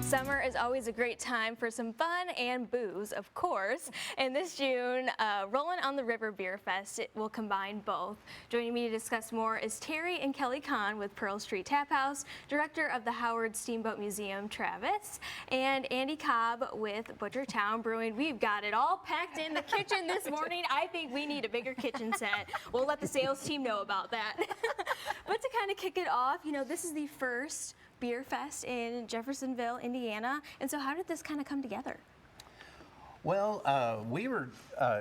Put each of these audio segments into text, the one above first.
Summer is always a great time for some fun and booze, of course. And this June, Rollin on the River Beer Fest will combine both. Joining me to discuss more is Terry and Kelly Kahn with Pearl Street Tap House, Director of the Howard Steamboat Museum, Travis, and Andy Cobb with Butchertown Brewing. We've got it all packed in the kitchen this morning. I think we need a bigger kitchen set. We'll let the sales team know about that. But to kind of kick it off, you know, this is the first Beer Fest in Jeffersonville, Indiana. And so how did this kind of come together? Well, we were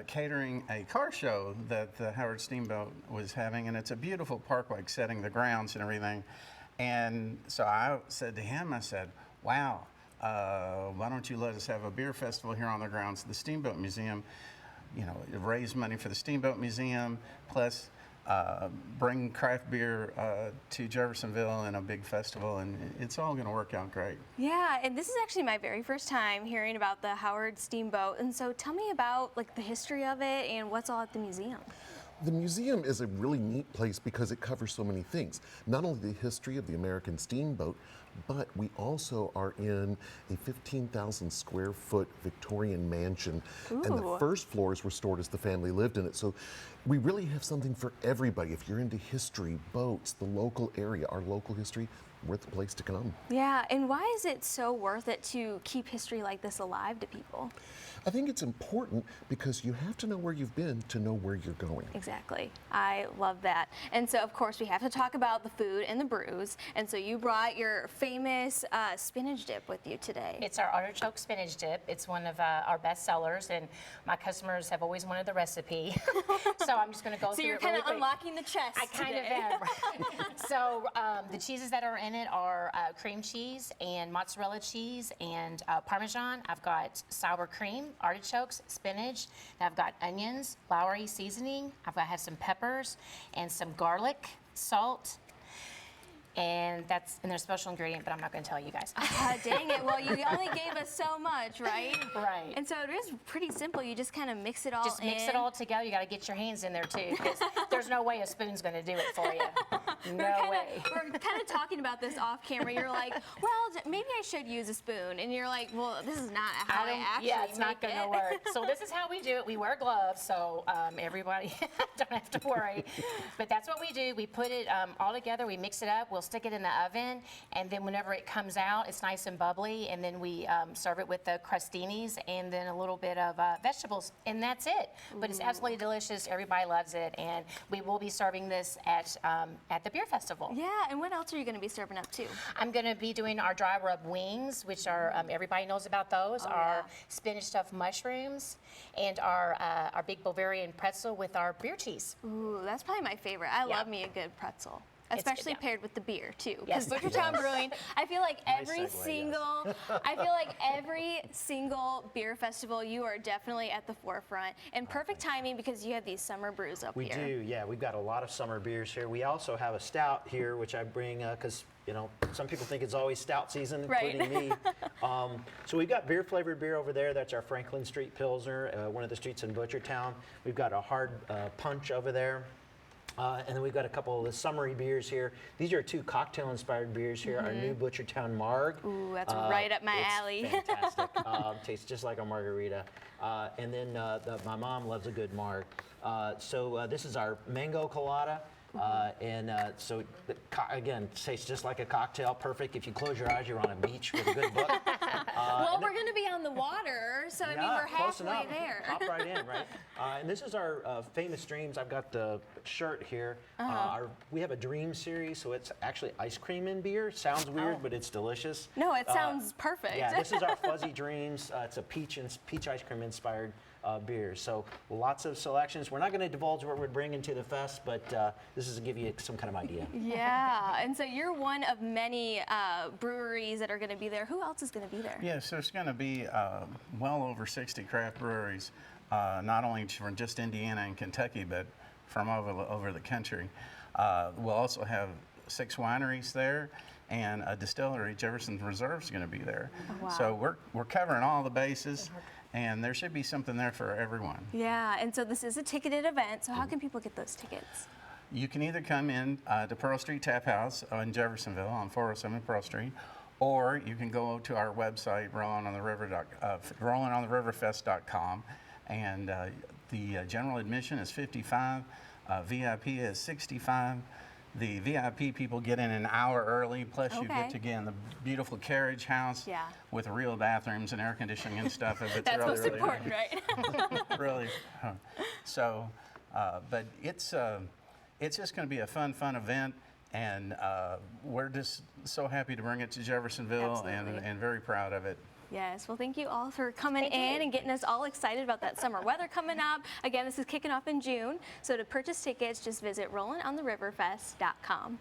catering a car show that the Howard Steamboat was having, and it's a beautiful park-like setting, the grounds and everything. And so I said to him, I said, wow, why don't you let us have a beer festival here on the grounds of the Steamboat Museum? You know, raise money for the Steamboat Museum, plus bring craft beer to Jeffersonville in a big festival, and it's all going to work out great. Yeah, and this is actually my very first time hearing about the Howard Steamboat, and so tell me about like the history of it and what's all at the museum. The museum is a really neat place because it covers so many things. Not only the history of the American steamboat, but we also are in a 15,000 square foot Victorian mansion. Ooh. And the first floor is restored as the family lived in it. So we really have something for everybody. If you're into history, boats, the local area, our local history, we're the place to come. Yeah, and why is it so worth it to keep history like this alive to people? I think it's important because you have to know where you've been to know where you're going. Exactly. I love that. And so, of course, we have to talk about the food and the brews. And so you brought your famous spinach dip with you today. It's our artichoke spinach dip. It's one of our best sellers, and my customers have always wanted the recipe. So I'm just going to go through it really quick. So you're kind of unlocking the chest I kind today. of am. So the cheeses that are in it are cream cheese and mozzarella cheese and Parmesan. I've got sour cream, artichokes, spinach. I've got onions, Lowry seasoning. I have some peppers and some garlic, salt. And their special ingredient, but I'm not going to tell you guys. Dang it. Well, you only gave us so much, right? Right. And so it is pretty simple. You just kind of mix it all Just mix it all together. You got to get your hands in there too, because there's no way a spoon's going to do it for you. No way. We're kind of talking about this off camera. You're like, well, maybe I should use a spoon. And you're like, well, this is not how I actually Yeah, it's not going to make work. So this is how we do it. We wear gloves, so everybody don't have to worry. But that's what we do. We put it all together. We mix it up. We'll stick it in the oven, and then whenever it comes out, it's nice and bubbly, and then we serve it with the crostinis and then a little bit of vegetables, and that's it. But it's absolutely delicious. Everybody loves it, and we will be serving this at the beer festival. Yeah, and what else are you going to be serving up too? I'm going to be doing our dry rub wings, which are everybody knows about those. Our spinach stuffed mushrooms, and our big Bavarian pretzel with our beer cheese. Ooh, that's probably my favorite. I love me a good pretzel. Especially paired with the beer too, because Yes. Butchertown Brewing. I feel like every segue, every single beer festival, you are definitely at the forefront, and perfect timing because you have these summer brews up We here. do, yeah. We've got a lot of summer beers here. We also have a stout here, which I bring because you know some people think it's always stout season, including me. So we've got beer-flavored beer over there. That's our Franklin Street Pilsner, one of the streets in Butchertown. We've got a hard punch over there. And then we've got a couple of the summery beers here. These are two cocktail-inspired beers here. Our new Butchertown Marg. Ooh, that's right up my alley. Fantastic. Tastes just like a margarita. And then my mom loves a good marg. So this is our mango colada. So again, tastes just like a cocktail. Perfect. If you close your eyes, you're on a beach with a good book. Well, we're going to be on the water, so I mean, we're close halfway enough. there. Pop right in, right? And this is our famous dreams. I've got the shirt here. We have a dream series, so it's actually ice cream in beer. Sounds weird, but it's delicious. No, it sounds perfect. Yeah, this is our fuzzy dreams. It's a peach ice cream inspired beers. So lots of selections. We're not going to divulge what we're bringing to the fest, but this is to give you some kind of idea. Yeah, and so you're one of many breweries that are going to be there. Who else is going to be there? Yes, there's going to be well over 60 craft breweries, not only from just Indiana and Kentucky, but from over the country. We'll also have 6 wineries there, and a distillery, Jefferson Reserve, is going to be there. Oh, wow. So we're covering all the bases, and there should be something there for everyone. Yeah, and so this is a ticketed event, so how can people get those tickets? You can either come in to Pearl Street Tap House in Jeffersonville on 407 Pearl Street, or you can go to our website, rollinontheriverfest.com, and the general admission is $55, VIP is $65. The VIP people get in an hour early, plus you get to get in the beautiful carriage house with real bathrooms and air conditioning and stuff. If it's That's really, most really, important, right? really. So, but it's just going to be a fun event, and we're just so happy to bring it to Jeffersonville and very proud of it. Yes, well, thank you all for coming in and getting us all excited about that summer weather coming up. Again, this is kicking off in June, so to purchase tickets, just visit rollinontheriverfest.com.